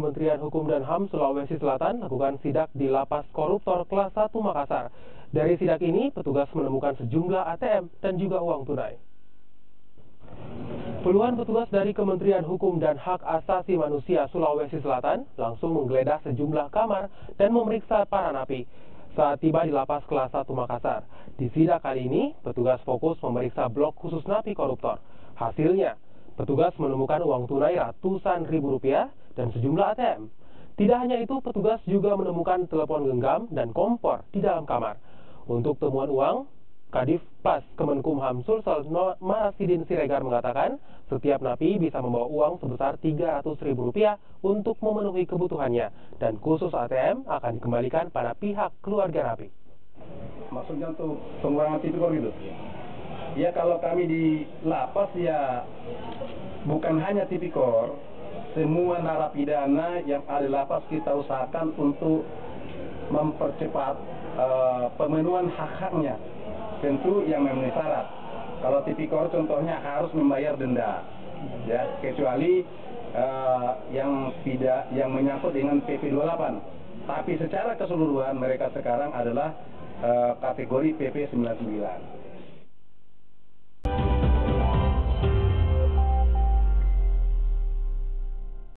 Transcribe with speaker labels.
Speaker 1: Kementerian Hukum dan HAM Sulawesi Selatan lakukan sidak di Lapas Koruptor Kelas 1 Makassar. Dari sidak ini, petugas menemukan sejumlah ATM dan juga uang tunai. Puluhan petugas dari Kementerian Hukum dan Hak Asasi Manusia Sulawesi Selatan langsung menggeledah sejumlah kamar dan memeriksa para napi saat tiba di Lapas Kelas 1 Makassar. Di sidak kali ini, petugas fokus memeriksa blok khusus napi koruptor. Hasilnya, petugas menemukan uang tunai ratusan ribu rupiah dan sejumlah ATM. Tidak hanya itu, petugas juga menemukan telepon genggam dan kompor di dalam kamar. Untuk temuan uang, Kadif Pas Kemenkumham Sulsel Marasidin Siregar mengatakan setiap napi bisa membawa uang sebesar Rp300.000 untuk memenuhi kebutuhannya, dan khusus ATM akan dikembalikan pada pihak keluarga napi.
Speaker 2: Maksudnya untuk pengurangan tipikor gitu? Ya, kalau kami di lapas ya bukan hanya tipikor, semua narapidana yang ada di lapas kita usahakan untuk mempercepat pemenuhan hak-haknya, tentu yang memenuhi syarat. Kalau tipikor contohnya harus membayar denda, ya, kecuali yang menyangkut dengan PP 28. Tapi secara keseluruhan mereka sekarang adalah kategori PP 99.